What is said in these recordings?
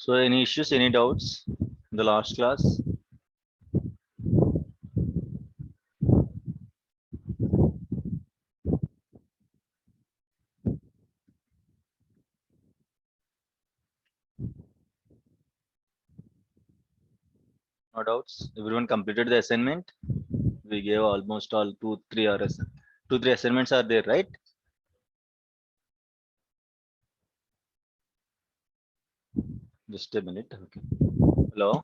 So any issues, any doubts in the last class? No doubts. Everyone completed the assignment. We gave almost all 2, 3 assignments are there, right? Just a minute. Okay. Hello.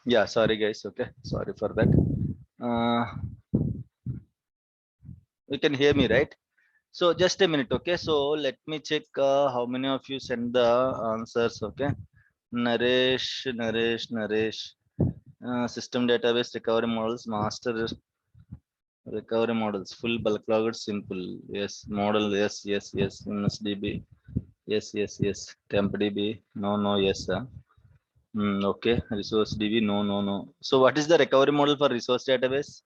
Yeah, sorry guys. Okay, sorry for that. Uh, you can hear me, right? So just a minute. Okay, so let me check how many of you send the answers. Okay, Naresh. System database recovery models, master recovery models, full bulk logged, simple. Yes, model. Yes. MSDB. Yes. TempDB. No. Yes. Okay. Resource DB. No. So what is the recovery model for resource database?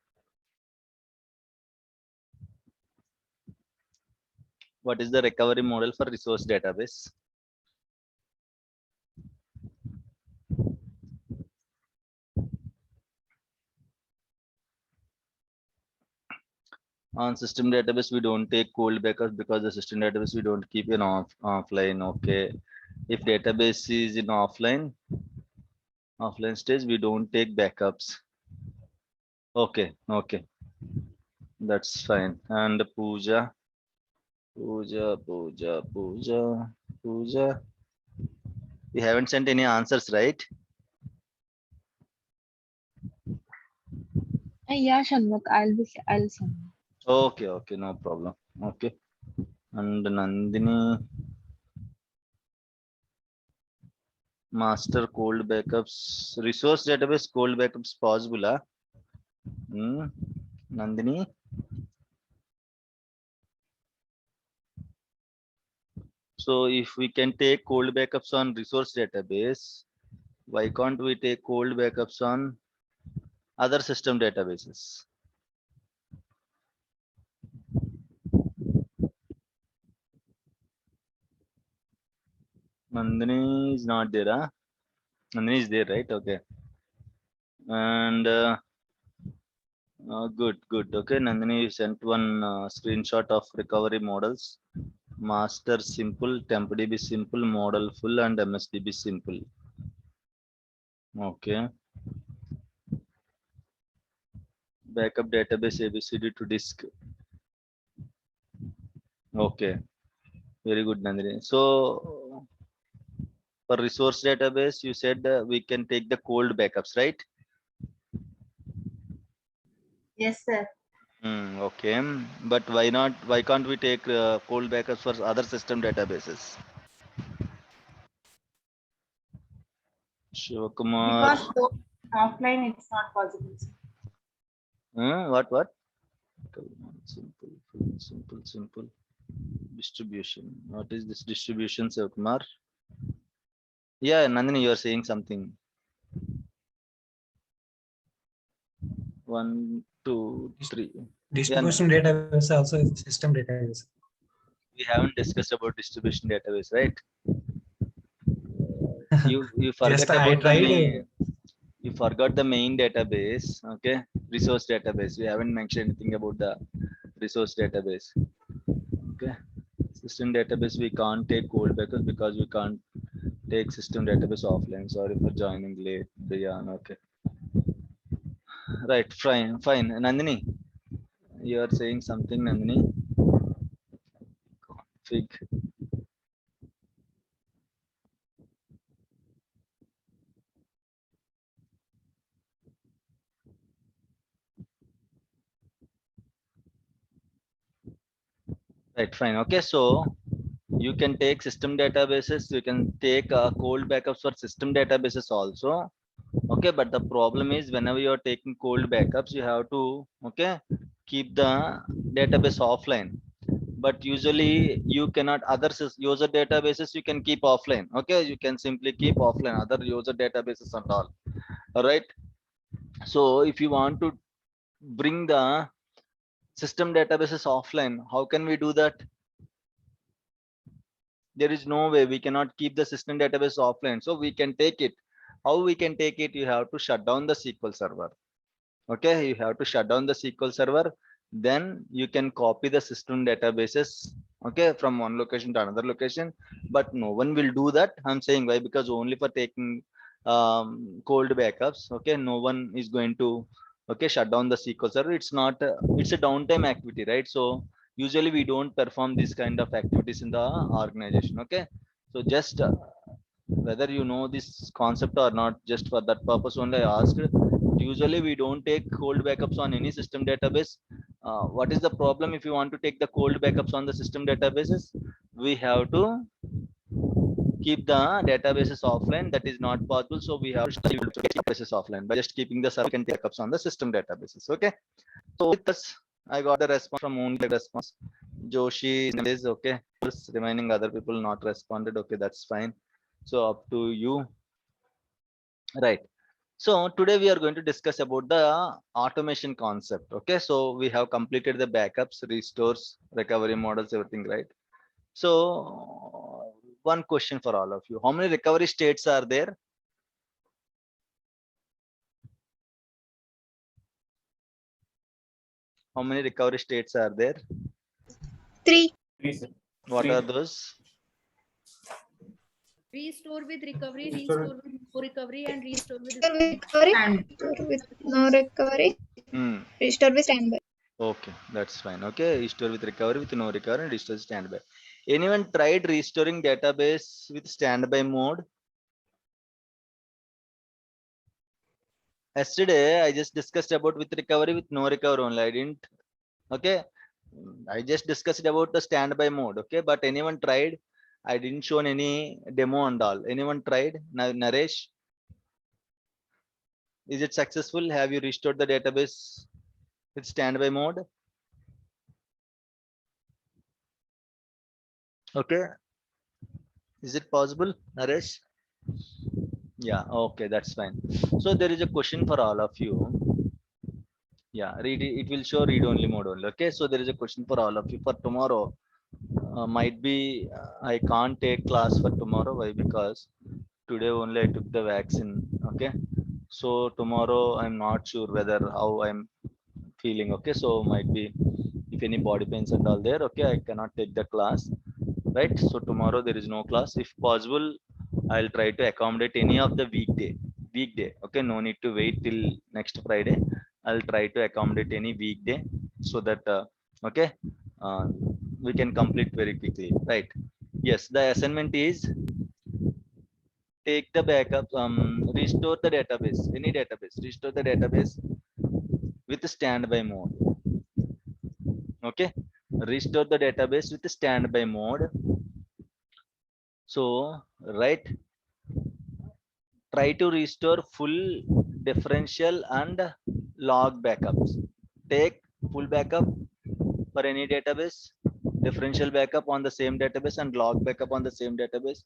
What is the recovery model for resource database? On system database, we don't take cold backups because the system database we don't keep in offline. Okay. If database is in offline stage, we don't take backups. Okay. Okay. That's fine. And Pooja. You haven't sent any answers, right? Yeah, Shanmugh, I'll send. Okay, okay, no problem. Okay. And Nandini, master cold backups, resource database cold backups possible, huh? Nandini, so if we can take cold backups on resource database, why can't we take cold backups on other system databases? Nandini is not there, huh? Nandini is there, right? Okay. And good, good. Okay, Nandini, you sent one screenshot of recovery models. Master simple, TempDB simple, model full, and MSDB simple. Okay. Backup database ABCD to disk. Okay. Very good, Nandini. So for resource database, you said we can take the cold backups, right? Yes, sir. Okay. But why not? Why can't we take cold backups for other system databases? Shivakumar. Because though offline it's not possible, sir. What? Simple, simple. Distribution. What is this distribution, Shivakumar? Yeah, Nandini, you are saying something. 1, 2, 3. Distribution database also is system database. We haven't discussed about distribution database, right? You forgot Just I about the tried main. You forgot the main database. Okay, resource database. We haven't mentioned anything about the resource database. Okay, system database we can't take cold backups because we can't take system database offline. Sorry for joining late, Diyan. Okay, right, fine. Nandini, you are saying something, Nandini. Config. Right, fine. Okay, so you can take system databases, you can take cold backups for system databases also. Okay, but the problem is whenever you are taking cold backups, you have to keep the database offline. But usually you cannot other user databases you can keep offline. Okay, you can simply keep offline other user databases and all. All right. So if you want to bring the system databases offline, how can we do that? There is no way. We cannot keep the system database offline, so we can take it. How we can take it? You have to shut down the SQL server. Okay, you have to shut down the SQL server, then you can copy the system databases, okay, from one location to another location. But no one will do that. I'm saying why? Because only for taking cold backups, okay, no one is going to shut down the SQL server. It's not it's a downtime activity, right? So usually we don't perform this kind of activities in the organization. Okay, so just whether you know this concept or not, just for that purpose only I asked. Usually we don't take cold backups on any system database. What is the problem? If you want to take the cold backups on the system databases, we have to keep the databases offline. That is not possible, so we have to keep databases offline. By just keeping the server, can take backups on the system databases. Okay, so with this I got the response from only response. Joshi is okay. Remaining other people not responded. Okay, that's fine. So up to you. Right. So today we are going to discuss about the automation concept. Okay, so we have completed the backups, restores, recovery models, everything, right? So one question for all of you: how many recovery states are there? How many recovery states are there? 3. What are those? Restore with recovery, restore with no recovery, and restore with Recovery. And Restore with no recovery. Hmm. Restore with standby. Okay, that's fine. Okay, restore with recovery with no recovery and restore standby. Anyone tried restoring database with standby mode? Yesterday, I just discussed about with recovery with no recovery only. I didn't. Okay, I just discussed about the standby mode. Okay, but anyone tried? I didn't show any demo and all. Anyone tried? Naresh, is it successful? Have you restored the database with standby mode? Okay, is it possible, Naresh? Yeah, okay, that's fine. So there is a question for all of you. Yeah, read it, it will show read only mode only. Okay, so there is a question for all of you for tomorrow. Might be I can't take class for tomorrow. Why? Because today only I took the vaccine. Okay, so tomorrow I'm not sure whether how I'm feeling. Okay, so might be if any body pains and all there. Okay, I cannot take the class. Right, so tomorrow there is no class. If possible, I'll try to accommodate any of the weekday. Okay, no need to wait till next Friday. I'll try to accommodate any weekday so that okay, uh, we can complete very quickly. Right? Yes, the assignment is take the backup, restore the database, any database, restore the database with standby mode. Okay, restore the database with standby mode. So, right, try to restore full differential and log backups. Take full backup for any database, differential backup on the same database and log backup on the same database,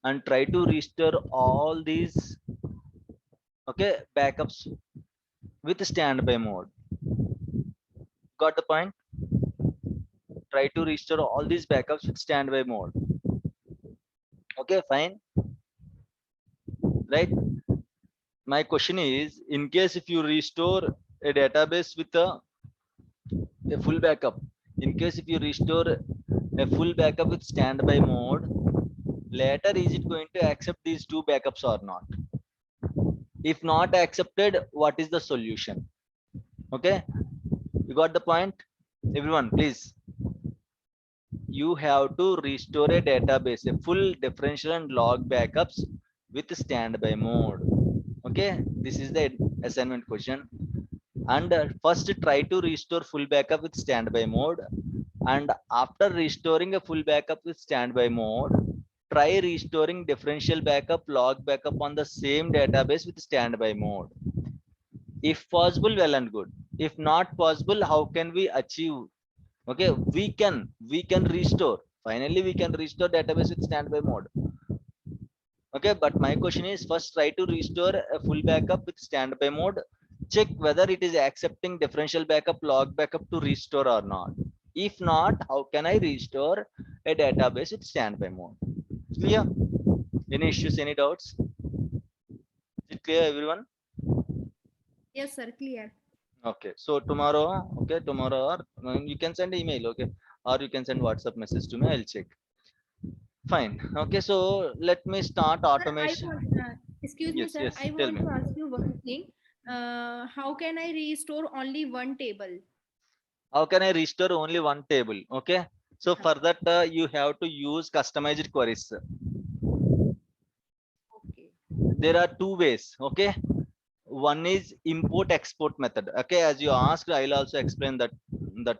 and try to restore all these okay backups with standby mode. Got the point? Try to restore all these backups with standby mode. Okay, fine. Right? My question is, in case if you restore a database with a full backup, in case if you restore a full backup with standby mode, later is it going to accept these two backups or not? If not accepted, what is the solution? Okay, you got the point? Everyone, please. You have to restore a database, a full differential and log backups with standby mode. Okay, this is the assignment question. And first try to restore full backup with standby mode, and after restoring a full backup with standby mode, try restoring differential backup, log backup on the same database with standby mode. If possible, well and good. If not possible, how can we achieve? Okay, we can restore, finally we can restore database with standby mode. Okay, but my question is, first try to restore a full backup with standby mode. Check whether it is accepting differential backup, log backup to restore or not. If not, how can I restore a database with standby mode? Clear? Any issues, any doubts? Is it clear, everyone? yes, sir, clear. Okay, so tomorrow, okay, tomorrow, or you can send email, okay, or you can send WhatsApp message to me. I'll check. Fine. Okay, so let me start Sir, automation. excuse me, Yes, sir. yes, I tell want me. to ask you one thing. How can I restore only one table? How can I restore only one table? Okay, so for that you have to use customized queries. Okay. There are two ways. Okay, one is import export method. Okay, as you asked, I'll also explain that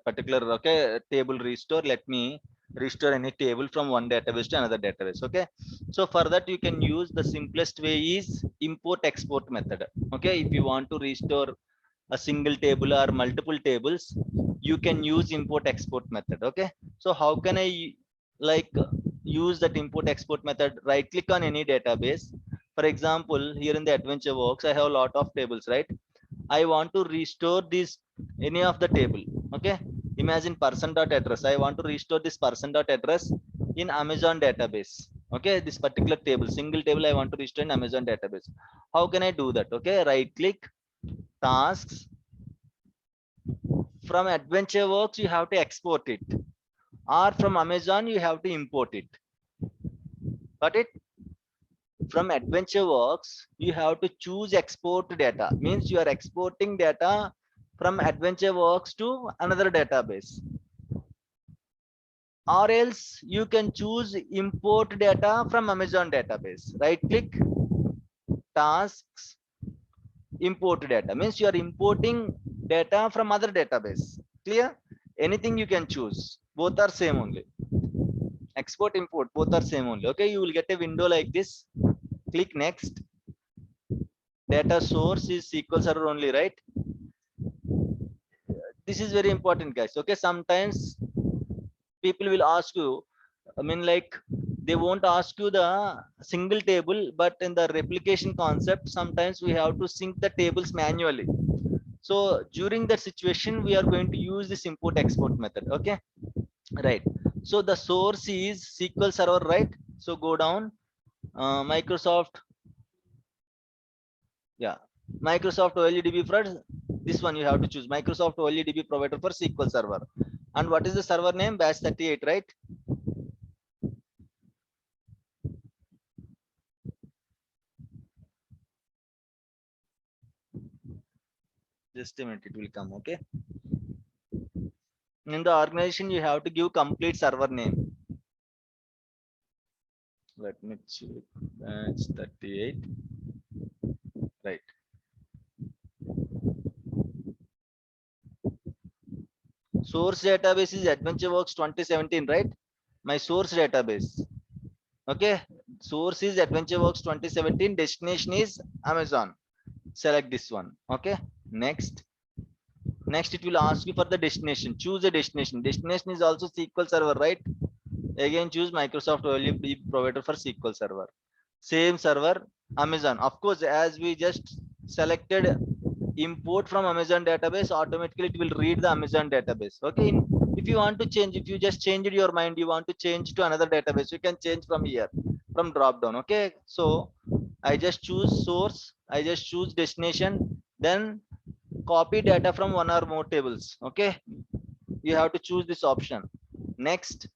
particular okay table restore. Let me restore any table from one database to another database. Okay, so for that you can use the simplest way is import export method. Okay, if you want to restore a single table or multiple tables, you can use import export method. Okay, so how can I like use that import export method? Right click on any database. For example, here in the AdventureWorks, I have a lot of tables, right? I want to restore this any of the table. Okay, imagine person.address. I want to restore this person.address in Amazon database. Okay, this particular table, single table, I want to restore in Amazon database. How can I do that? Okay, right click, tasks, from AdventureWorks, you have to export it, or from Amazon, you have to import it. Got it? From AdventureWorks, you have to choose export data. Means you are exporting data from AdventureWorks to another database. Or else you can choose import data from Amazon database. Right click, tasks, import data. Means you are importing data from other database. Clear? Anything you can choose. Both are same only. Export, import, both are same only. Okay, you will get a window like this. Click next. Data source is SQL Server only, right? This is very important, guys. Okay, sometimes people will ask you, I mean, like, they won't ask you the single table, but in the replication concept, sometimes we have to sync the tables manually. So during that situation, we are going to use this import export method. Okay, right. So the source is SQL Server, right? So go down, Microsoft, yeah, Microsoft OLEDB for this one. You have to choose Microsoft OLEDB provider for SQL Server. And what is the server name? Bash 38, right? Just a minute, it will come. Okay. In the organization, you have to give complete server name. Let me check. Batch 38. Right. Source database is AdventureWorks 2017, right? My source database. Okay. Source is AdventureWorks 2017. Destination is Amazon. Select this one. Okay. Next. Next, it will ask you for the destination. Choose a destination. Destination is also SQL Server, right? Again, choose Microsoft OLEDB provider for SQL Server. Same server, Amazon. Of course, as we just selected import from Amazon database, automatically it will read the Amazon database. Okay. If you want to change, if you just changed your mind, you want to change to another database, you can change from here, from drop down. Okay. So I just choose source, I just choose destination, then copy data from one or more tables. Okay. You have to choose this option. Next.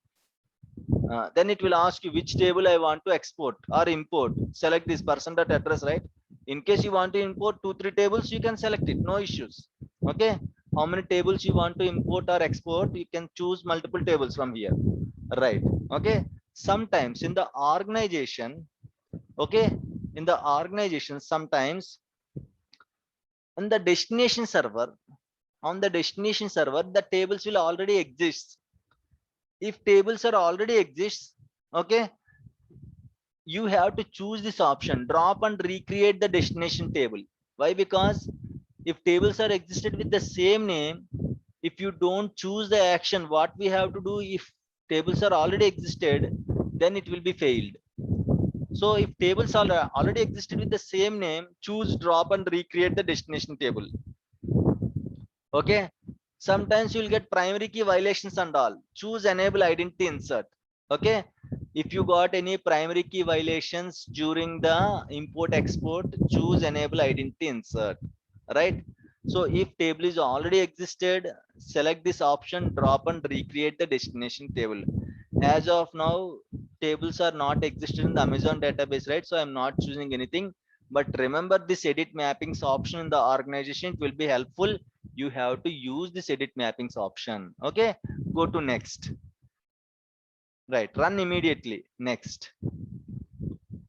Then it will ask you which table I want to export or import. Select this person.address, right? In case you want to import 2-3 tables, you can select it, no issues. Okay. How many tables you want to import or export, you can choose multiple tables from here, right? Okay. Sometimes in the organization, okay, in the organization, sometimes on the destination server, the tables will already exist. If tables are already exist, okay, you have to choose this option, drop and recreate the destination table. Why? Because if tables are existed with the same name, if you don't choose the action, what we have to do, if tables are already existed, then it will be failed. So if tables are already existed with the same name, choose drop and recreate the destination table. Okay. Sometimes you'll get primary key violations and all. Choose enable identity insert. Okay. If you got any primary key violations during the import export, choose enable identity insert. Right. So if table is already existed, select this option, drop and recreate the destination table. As of now, tables are not existed in the Amazon database, right? So I'm not choosing anything. But remember this edit mappings option in the organization, it will be helpful. You have to use this edit mappings option. Okay, go to next. Right, run immediately. Next,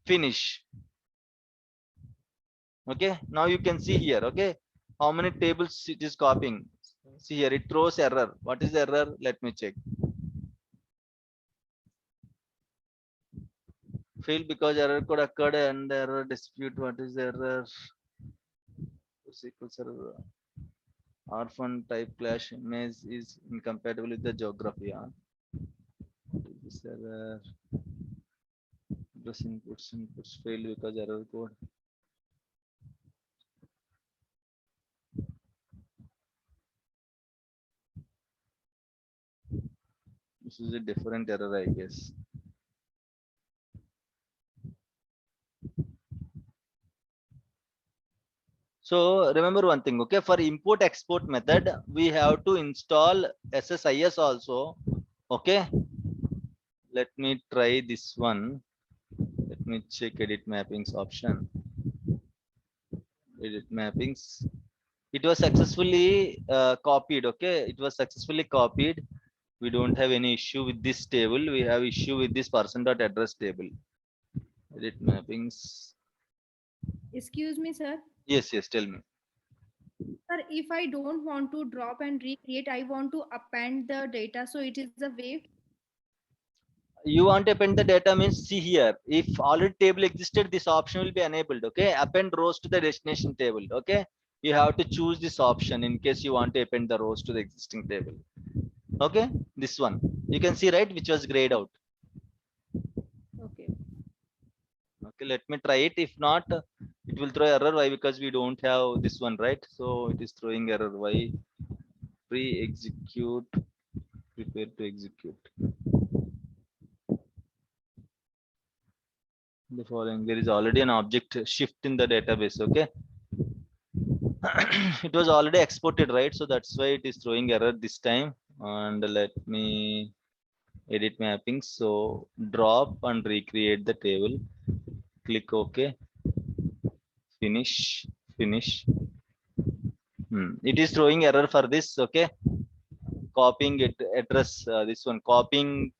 finish. Okay, now you can see here. Okay, how many tables it is copying. See here, it throws error. What is the error? Let me check. Failed because error code occurred and error dispute. What is the error? SQL Server. Orphan type clash image is incompatible with the geography. This error. Plus inputs failed because error code. This is a different error, I guess. So remember one thing, okay? For import export method, we have to install SSIS also. Okay. Let me try this one. Let me check edit mappings option. Edit mappings. It was successfully copied. Okay. It was successfully copied. We don't have any issue with this table. We have issue with this person.address table. Edit mappings. Excuse me, sir. Yes, yes, tell me. Sir, if I don't want to drop and recreate, I want to append the data. So it is a way. You want to append the data means, see here, if already table existed, this option will be enabled. Okay, append rows to the destination table. Okay, you have to choose this option in case you want to append the rows to the existing table. Okay, this one you can see, right, which was grayed out. Okay. Okay, let me try it. If not, it will throw error. Why? Because we don't have this one, right? So it is throwing error. Why? Pre-execute, prepare to execute. The following, there is already an object shift in the database. Okay. It was already exported, right? So that's why it is throwing error this time. And let me edit mapping. So drop and recreate the table. Click OK. Finish. Finish. It is throwing error for this. Okay. Copying it address. This one copying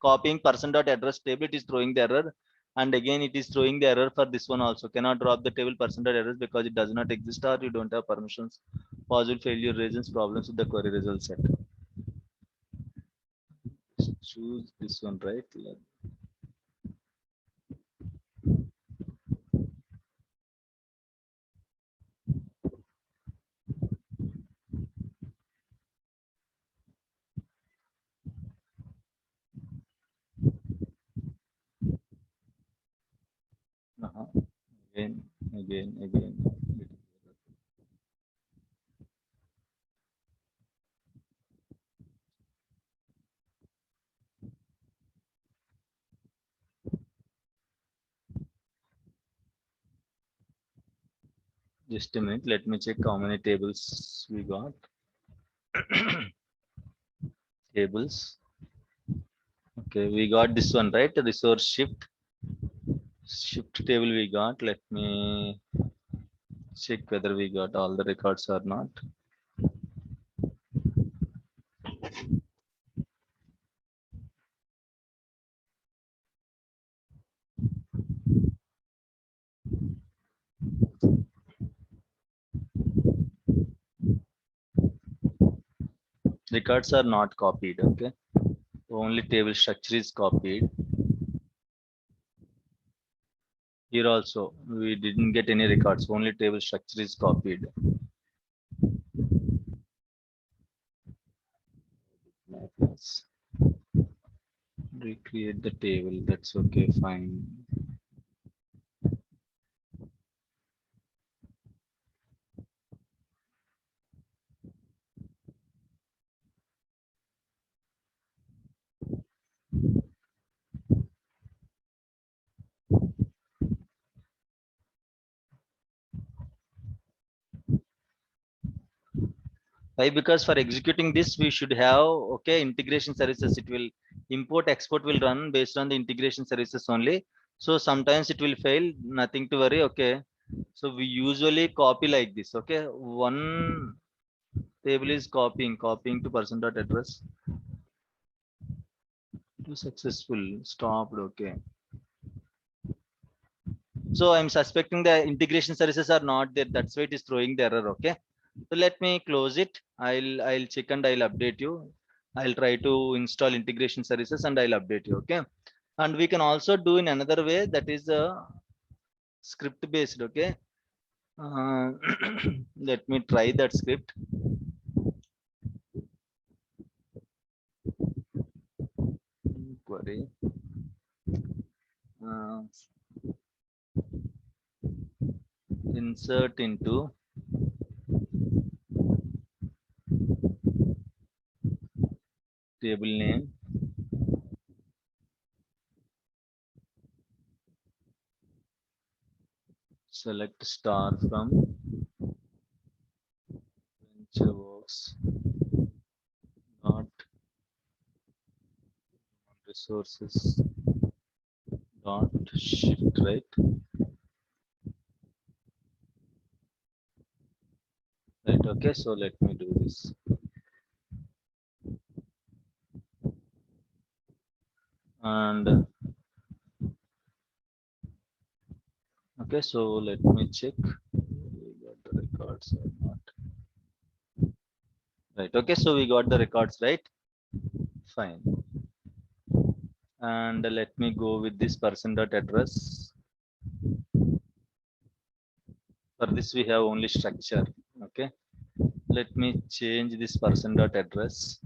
person.address table. It is throwing the error. And again, it is throwing the error for this one also. Cannot drop the table person.address because it does not exist or you don't have permissions. Possible failure reasons, problems with the query result set. Choose this one, right? Again, again. Just a minute. Let me check how many tables we got. Tables. Okay, we got this one, right? The resource shift table we got. Let me check whether we got all the records or not. Records are not copied. Okay, only table structure is copied. Here also we didn't get any records, only table structure is copied. Recreate the table, that's okay, fine. Why? Because for executing this, we should have, okay, integration services. It will import, export will run based on the integration services only. So sometimes it will fail, nothing to worry. Okay. So we usually copy like this. Okay. One table is copying to person.address. It was successful, stopped. Okay. So I'm suspecting the integration services are not there. That's why it is throwing the error. Okay. So let me close it. I'll check and I'll update you. I'll try to install integration services and I'll update you. Okay. And we can also do in another way, that is script based. Okay. Let me try that script. Query. Insert into table name. Select star from box dot resources dot shift, right? Right. Okay. So let me do this. And okay, so let me check we got the records or not. Right. Okay, so we got the records, right? Fine. And let me go with this person dot address. For this we have only structure. Okay, let me change this person dot address.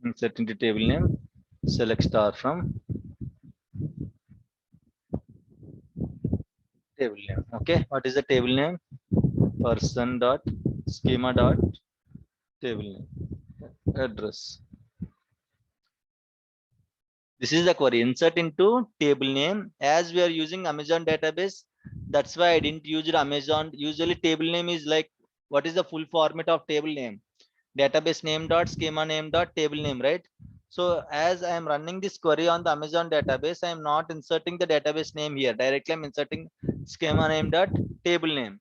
Insert into table name, select star from table name. Okay, what is the table name? Person dot schema dot table name address. This is the query. Insert into table name. As we are using Amazon database, that's why I didn't use it Amazon. Usually table name is like, what is the full format of table name? Database name dot schema name dot table name, right? So as I am running this query on the Amazon database, I am not inserting the database name here. Directly I'm inserting schema name dot table name.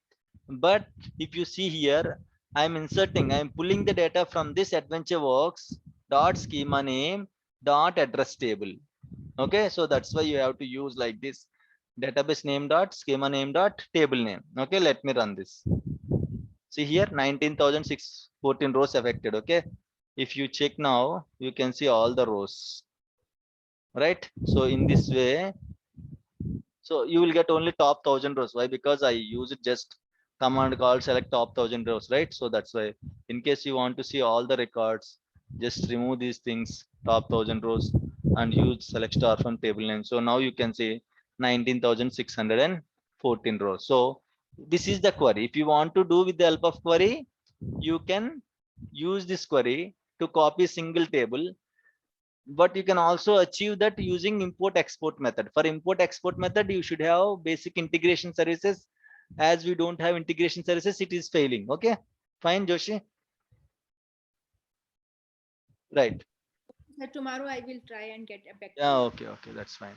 But if you see here, I'm pulling the data from this AdventureWorks dot schema name dot address table. Okay, so that's why you have to use like this database name dot schema name dot table name. Okay, let me run this. See here 19,614 rows affected. Okay, if you check now, you can see all the rows, right? So in this way, so you will get only top 1,000 rows. Why? Because I use it just command call select top 1,000 rows, right? So that's why, in case you want to see all the records, just remove these things, top 1,000 rows, and use select star from table name. So now you can see 19,614 rows. So this is the query. If you want to do with the help of query, you can use this query to copy single table, but you can also achieve that using import export method. For import export method, you should have basic integration services. As we don't have integration services, it is failing. Okay, fine, Joshi. Right. So tomorrow I will try and get back to Yeah, you. okay, that's fine.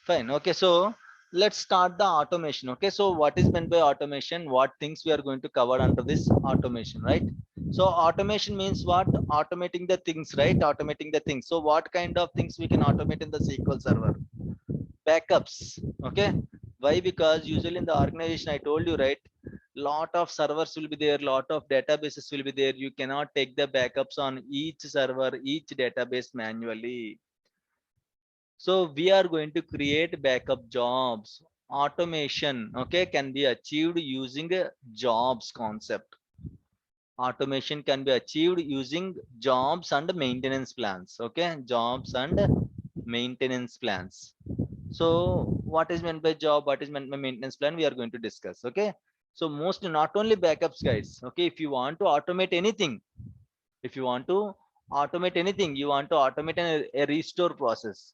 Fine. Okay, so let's start the automation. Okay, so what is meant by automation? What things we are going to cover under this automation, right? So automation means what? Automating the things, right? Automating the things. So what kind of things we can automate in the SQL Server? Backups. Okay, why? Because usually in the organization, I told you, right, lot of servers will be there, lot of databases will be there. You cannot take the backups on each server, each database manually. So we are going to create backup jobs. Automation, okay, can be achieved using a jobs concept. Automation can be achieved using jobs and maintenance plans. Okay, jobs and maintenance plans. So what is meant by job, what is meant by maintenance plan, we are going to discuss. Okay, so most, not only backups, guys. Okay, if you want to automate anything, you want to automate a restore process.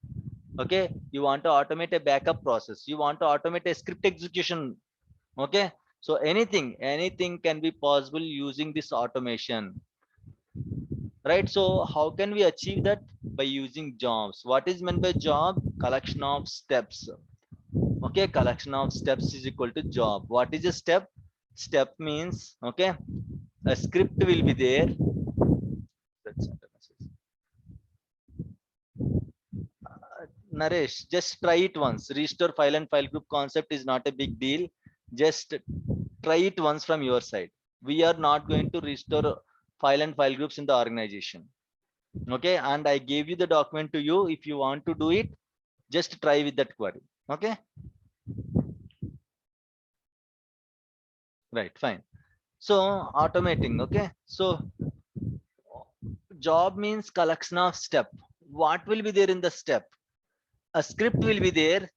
Okay, you want to automate a backup process, you want to automate a script execution. Okay, so anything can be possible using this automation, right? So how can we achieve that? By using jobs. What is meant by job? Collection of steps. Okay, collection of steps is equal to job. What is a step? Step means, okay, a script will be there. That's not a message. Naresh, just try it once. Restore file and file group concept is not a big deal. Just try it once from your side. We are not going to restore file and file groups in the organization. Okay, and I gave you the document to you. If you want to do it, just try with that query. Okay, right, fine. So automating. Okay, so job means collection of step. What will be there in the step? A script will be there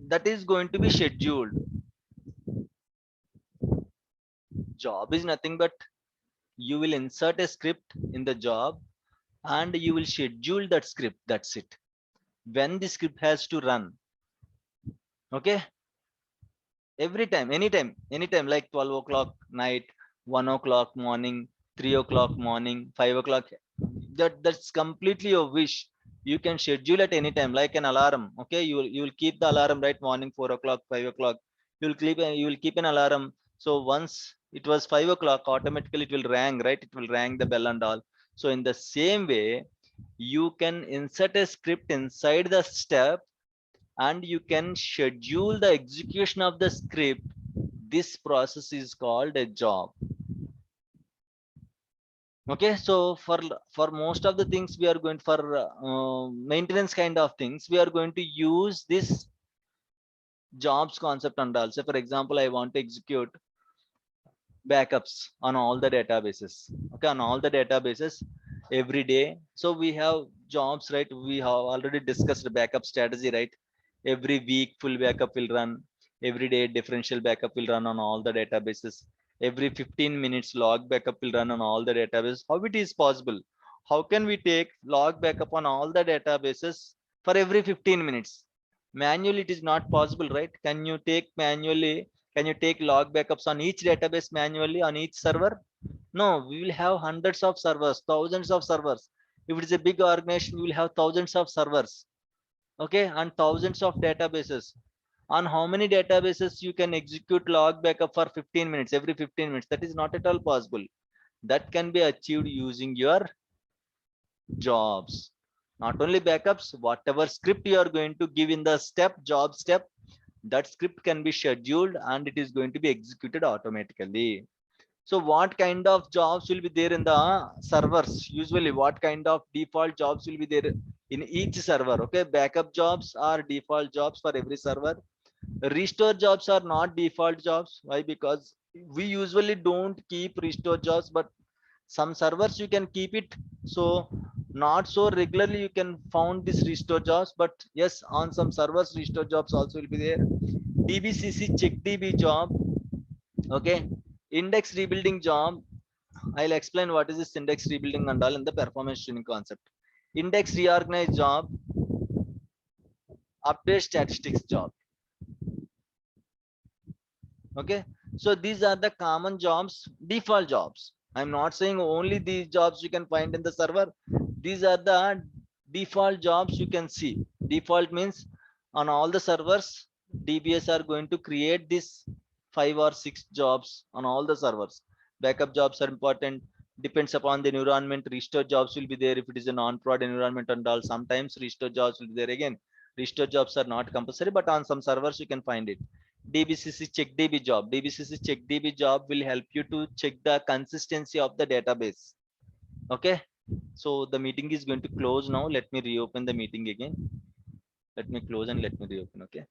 that is going to be scheduled. Job is nothing but you will insert a script in the job and you will schedule that script. That's it. When the script has to run. Okay, every time, anytime, like 12 o'clock night, 1 o'clock morning, 3 o'clock morning, 5 o'clock. That's completely your wish. You can schedule at any time, like an alarm. Okay, you will keep the alarm, right? Morning 4 o'clock, 5 o'clock. You will keep an alarm. So once it was 5 o'clock, automatically it will ring, right? It will ring the bell and all. So in the same way, you can insert a script inside the step, and you can schedule the execution of the script. This process is called a job. Okay, so for most of the things we are going for maintenance kind of things, we are going to use this jobs concept and also. For example, I want to execute backups on all the databases. Okay, on all the databases every day. So we have jobs, right? We have already discussed backup strategy, right? Every week full backup will run, every day differential backup will run on all the databases, every 15 minutes log backup will run on all the databases. How it is possible? How can we take log backup on all the databases for every 15 minutes? Manually it is not possible, right? Can you take manually, can you take log backups on each database manually on each server? No, we will have hundreds of servers, thousands of servers. If it is a big organization, we will have thousands of servers, okay, and thousands of databases. On how many databases you can execute log backup for 15 minutes, every 15 minutes? That is not at all possible. That can be achieved using your jobs. Not only backups, whatever script you are going to give in the job step, that script can be scheduled and it is going to be executed automatically. So what kind of jobs will be there in the servers? Usually what kind of default jobs will be there in each server? Okay, backup jobs are default jobs for every server. Restore jobs are not default jobs. Why? Because we usually don't keep restore jobs, but some servers you can keep it. So not so regularly you can found this restore jobs, but yes, on some servers restore jobs also will be there. DBCC check DB job. Okay, index rebuilding job. I'll explain what is this index rebuilding and all in the performance tuning concept. Index reorganize job, update statistics job. Okay, so these are the common jobs, default jobs. I'm not saying only these jobs you can find in the server. These are the default jobs you can see. Default means on all the servers, DBS are going to create this 5 or 6 jobs on all the servers. Backup jobs are important. Depends upon the environment. Restore jobs will be there if it is a non-prod environment and all. Sometimes restore jobs will be there again. Restore jobs are not compulsory, but on some servers you can find it. DBCC check DB job. DBCC check DB job will help you to check the consistency of the database. Okay, so the meeting is going to close now. Let me reopen the meeting again. Let me close and let me reopen. Okay.